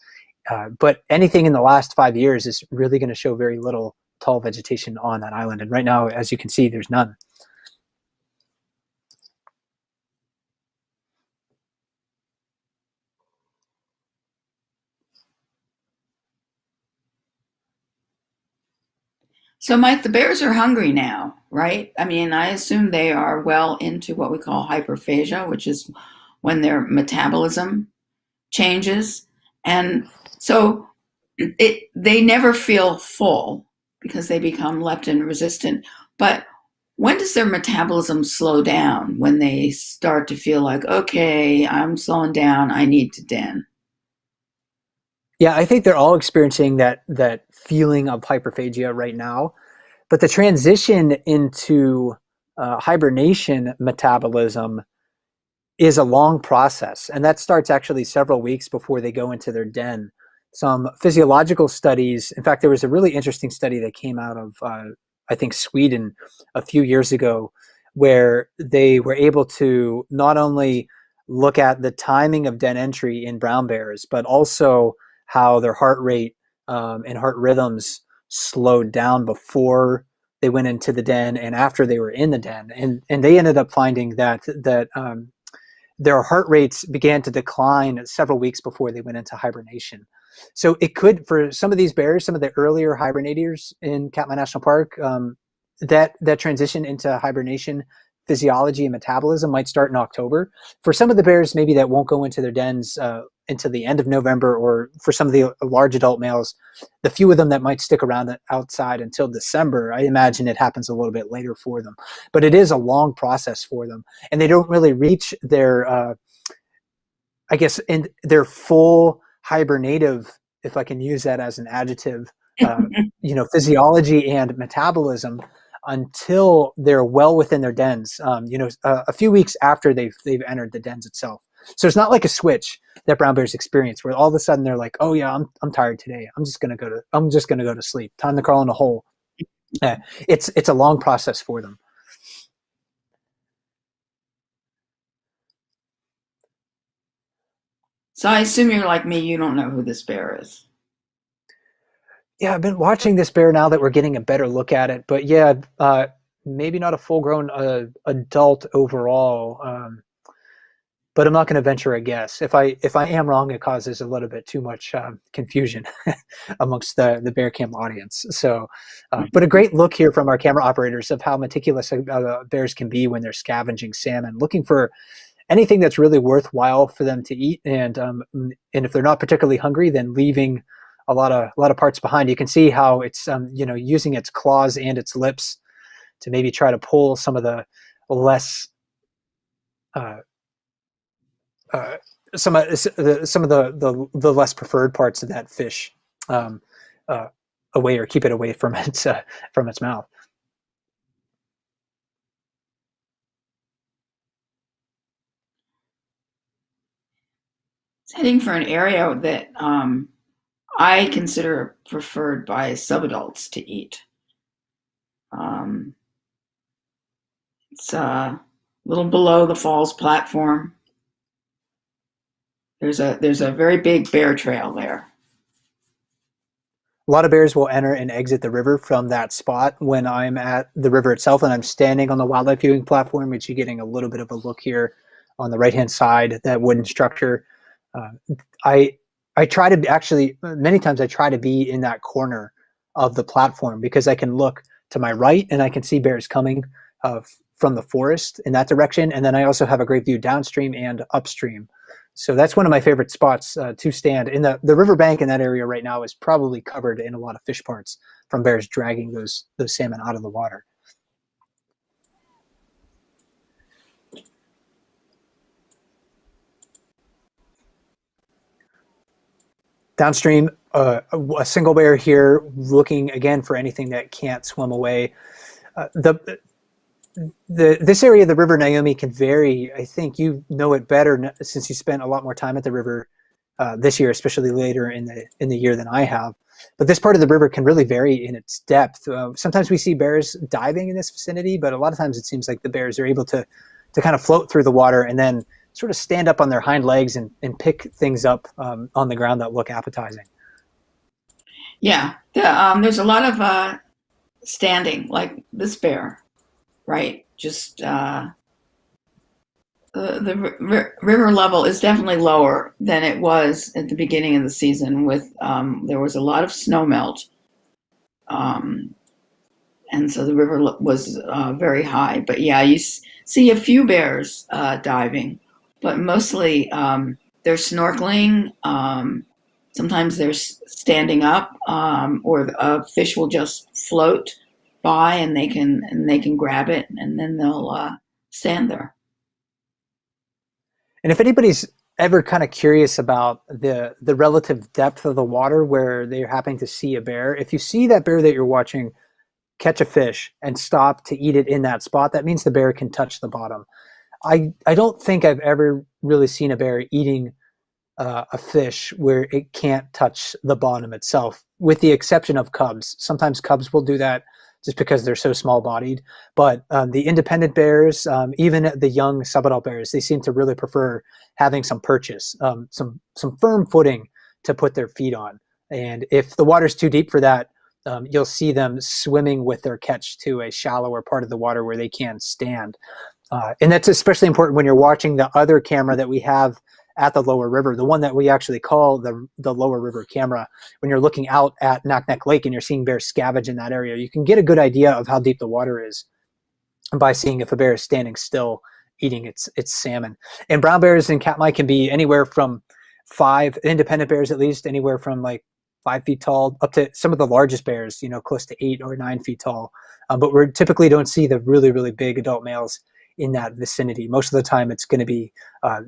But anything in the last 5 years is really going to show very little tall vegetation on that island. And right now, as you can see, there's none. So, Mike, the bears are hungry now, right? I mean, I assume they are well into what we call hyperphagia, which is when their metabolism changes. And so they never feel full because they become leptin resistant. But when does their metabolism slow down? When they start to feel like, okay, I'm slowing down, I need to den. Yeah, I think they're all experiencing that feeling of hyperphagia right now. But the transition into hibernation metabolism is a long process, and that starts actually several weeks before they go into their den. Some physiological studies, in fact, there was a really interesting study that came out of, I think, Sweden a few years ago, where they were able to not only look at the timing of den entry in brown bears, but also how their heart rate and heart rhythms slowed down before they went into the den and after they were in the den. And they ended up finding that their heart rates began to decline several weeks before they went into hibernation. So it could, for some of these bears, some of the earlier hibernators in Katmai National Park, that transition into hibernation physiology and metabolism might start in October. For some of the bears, maybe that won't go into their dens until the end of November, or for some of the large adult males, the few of them that might stick around outside until December, I imagine it happens a little bit later for them. But it is a long process for them, and they don't really reach their, I guess, in their full hibernative, if I can use that as an adjective, physiology and metabolism until they're well within their dens. A few weeks after they've entered the dens itself. So it's not like a switch that brown bears experience where all of a sudden they're like, oh yeah, I'm tired today. I'm just gonna go to sleep. Time to crawl in a hole. It's a long process for them. So I assume you're like me, you don't know who this bear is. Yeah, I've been watching this bear now that we're getting a better look at it. But yeah, maybe not a full-grown adult overall. But I'm not going to venture a guess. If I am wrong, it causes a little bit too much confusion amongst the bear cam audience. So, but a great look here from our camera operators of how meticulous bears can be when they're scavenging salmon, looking for anything that's really worthwhile for them to eat, and if they're not particularly hungry, then leaving a lot of parts behind. You can see how it's using its claws and its lips to maybe try to pull some of the less uh, uh, some of the less preferred parts of that fish um, away, or keep it away from its mouth. heading for an area that I consider preferred by subadults to eat. Um, it's a little below the falls platform. There's a very big bear trail there. A lot of bears will enter and exit the river from that spot when I'm at the river itself and I'm standing on the wildlife viewing platform, which you're getting a little bit of a look here on the right-hand side, that wooden structure. Uh, I I try to actually many times I try to be in that corner of the platform because I can look to my right and I can see bears coming uh, from the forest in that direction, and then I also have a great view downstream and upstream. So that's one of my favorite spots to stand. In the riverbank in that area right now is probably covered in a lot of fish parts from bears dragging those salmon out of the water. Downstream, a single bear here looking again for anything that can't swim away. This area of the river, Naomi, can vary. I think you know it better since you spent a lot more time at the river this year, especially later in the year than I have. But this part of the river can really vary in its depth. Sometimes we see bears diving in this vicinity, but a lot of times it seems like the bears are able to kind of float through the water and then sort of stand up on their hind legs and pick things up on the ground that look appetizing. Yeah, there's a lot of standing, like this bear, right? Just the river level is definitely lower than it was at the beginning of the season. With there was a lot of snow melt, um, and so the river was very high. But yeah, you see a few bears diving, but mostly they're snorkeling. Sometimes they're standing up, or a fish will just float by, and they can grab it, and then they'll stand there. And if anybody's ever kind of curious about the relative depth of the water where they're happening to see a bear, if you see that bear that you're watching catch a fish and stop to eat it in that spot, that means the bear can touch the bottom. I don't think I've ever really seen a bear eating a fish where it can't touch the bottom itself, with the exception of cubs. Sometimes cubs will do that just because they're so small bodied. But the independent bears, even the young subadult bears, they seem to really prefer having some purchase, some firm footing to put their feet on. And if the water's too deep for that, you'll see them swimming with their catch to a shallower part of the water where they can stand. And that's especially important when you're watching the other camera that we have at the lower river, the one that we actually call the lower river camera. When you're looking out at Knockneck Lake and you're seeing bears scavenge in that area, you can get a good idea of how deep the water is by seeing if a bear is standing still eating its salmon. And brown bears and katmai can be anywhere from independent bears at least, anywhere from like 5 feet tall up to some of the largest bears, close to 8 or 9 feet tall. But we typically don't see the really, really big adult males in that vicinity. Most of the time it's going to be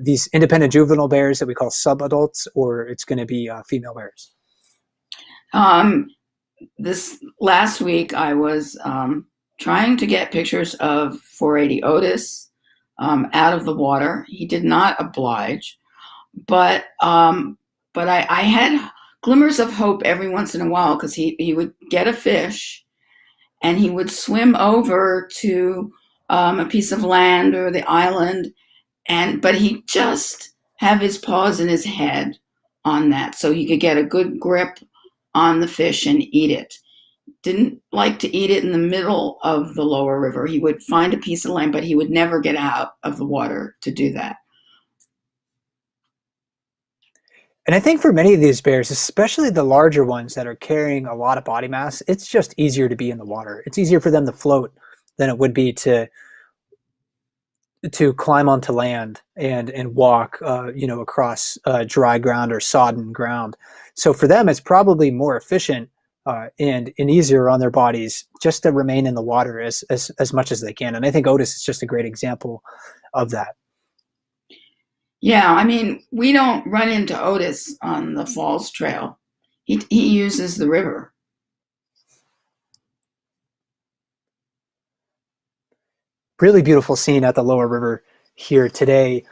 these independent juvenile bears that we call subadults, or it's going to be female bears. Um, this last week, I was trying to get pictures of 480 Otis out of the water. He did not oblige, but I had glimmers of hope every once in a while, because he would get a fish and he would swim over to a piece of land or the island, but he just have his paws and his head on that so he could get a good grip on the fish and eat it. Didn't like to eat it in the middle of the lower river. He would find a piece of land, but he would never get out of the water to do that. And I think for many of these bears, especially the larger ones that are carrying a lot of body mass, it's just easier to be in the water. It's easier for them to float than it would be to climb onto land and walk, across dry ground or sodden ground. So for them, it's probably more efficient and easier on their bodies just to remain in the water as much as they can. And I think Otis is just a great example of that. Yeah, I mean, we don't run into Otis on the Falls Trail. He uses the river. Really beautiful scene at the lower river here today.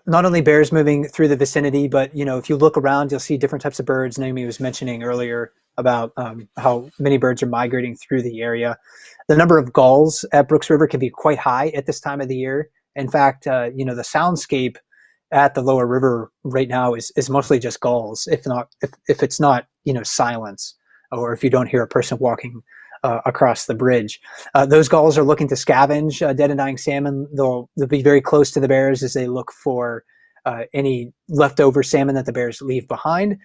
not only bears moving through the vicinity, but if you look around, you'll see different types of birds. Naomi was mentioning earlier about how many birds are migrating through the area. The number of gulls at Brooks River can be quite high at this time of the year. In fact, the soundscape at the lower river right now is mostly just gulls, if it's not silence, or if you don't hear a person walking across the bridge. Those gulls are looking to scavenge dead and dying salmon. They'll be very close to the bears as they look for any leftover salmon that the bears leave behind.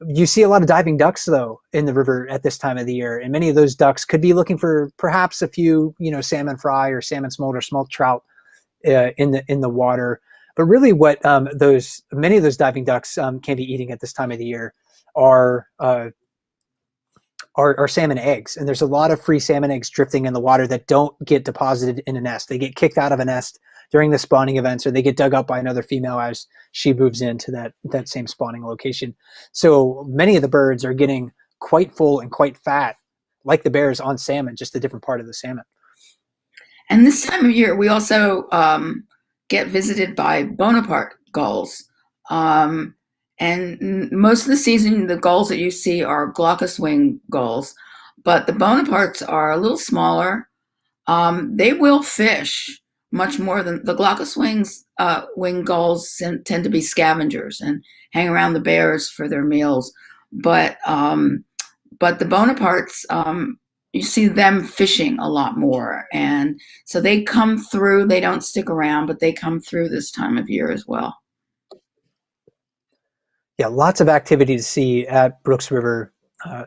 You see a lot of diving ducks, though, in the river at this time of the year, and many of those ducks could be looking for perhaps a few salmon fry or salmon smolt or smoked trout in the water. But really, what many of those diving ducks can be eating at this time of the year are salmon eggs. And there's a lot of free salmon eggs drifting in the water that don't get deposited in a nest. They get kicked out of a nest during the spawning events, or they get dug up by another female as she moves into that same spawning location. So many of the birds are getting quite full and quite fat, like the bears, on salmon, just a different part of the salmon. And this time of year, we also get visited by Bonaparte gulls. And most of the season, the gulls that you see are glaucous wing gulls, but the Bonapartes are a little smaller. They will fish much more than the glaucous wing gulls tend to be scavengers and hang around the bears for their meals. But the Bonapartes, you see them fishing a lot more, and so they come through. They don't stick around, but they come through this time of year as well. Yeah, lots of activity to see at Brooks River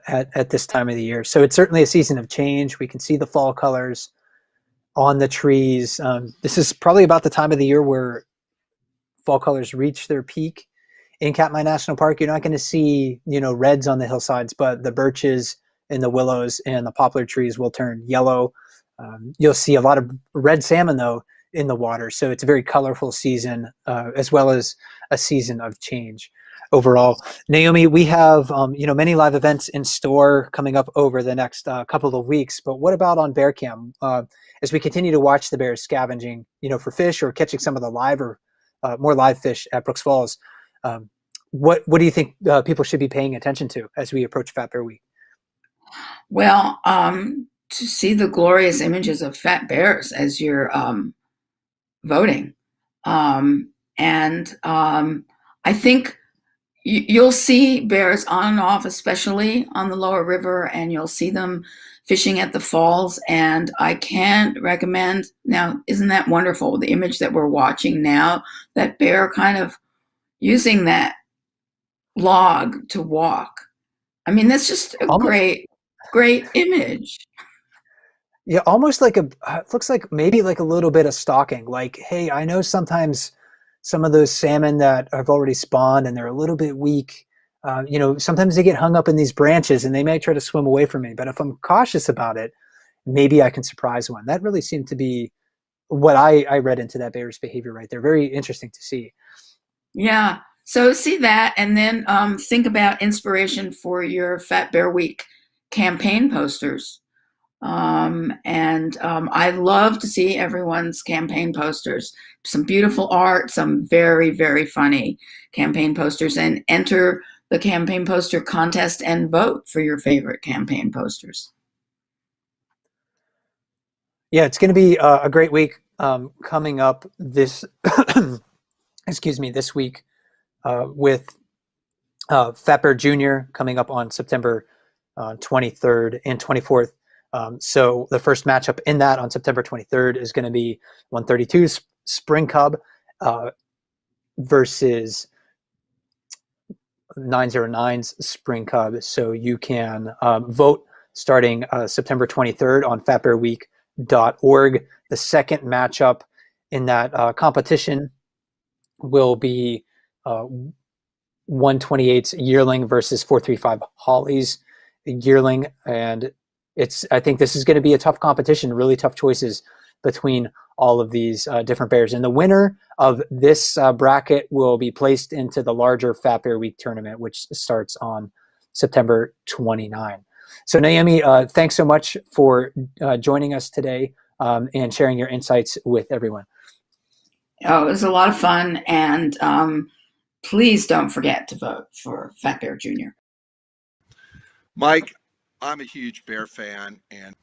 at this time of the year. So it's certainly a season of change. We can see the fall colors on the trees. This is probably about the time of the year where fall colors reach their peak in Katmai National Park. You're not going to see, reds on the hillsides, but the birches and the willows and the poplar trees will turn yellow. You'll see a lot of red salmon, though, in the water. So it's a very colorful season, as well as a season of change overall. Naomi, we have many live events in store coming up over the next couple of weeks, but what about on Bear Cam? As we continue to watch the bears scavenging, for fish or catching some of the live or more live fish at Brooks Falls, what do you think people should be paying attention to as we approach Fat Bear Week? Well, to see the glorious images of fat bears as you're voting, and I think you'll see bears on and off, especially on the lower river, and you'll see them fishing at the falls. And I can't recommend, now, isn't that wonderful, the image that we're watching now, that bear kind of using that log to walk. I mean, that's just a great image. Yeah, almost like it looks like maybe like a little bit of stalking. Like, hey, I know sometimes some of those salmon that have already spawned and they're a little bit weak, sometimes they get hung up in these branches and they may try to swim away from me. But if I'm cautious about it, maybe I can surprise one. That really seemed to be what I read into that bear's behavior right there. Very interesting to see. Yeah. So see that, and then think about inspiration for your Fat Bear Week campaign posters. I love to see everyone's campaign posters. Some beautiful art, some very, very funny campaign posters, and enter the campaign poster contest and vote for your favorite campaign posters. Yeah, it's going to be a great week coming up this, this week with Fat Bear Jr. coming up on September 23rd and 24th. So the first matchup in that on September 23rd is going to be 132 Spring Cub versus 909's Spring Cub. So you can vote starting September 23rd on fatbearweek.org. The second matchup in that competition will be 128's Yearling versus 435 Holly's Yearling, and I think this is going to be a tough competition, really tough choices between all of these different bears. And the winner of this bracket will be placed into the larger Fat Bear Week tournament, which starts on September 29. So Naomi, thanks so much for joining us today and sharing your insights with everyone. Oh, it was a lot of fun, and please don't forget to vote for Fat Bear Jr. Mike, I'm a huge Bear fan, and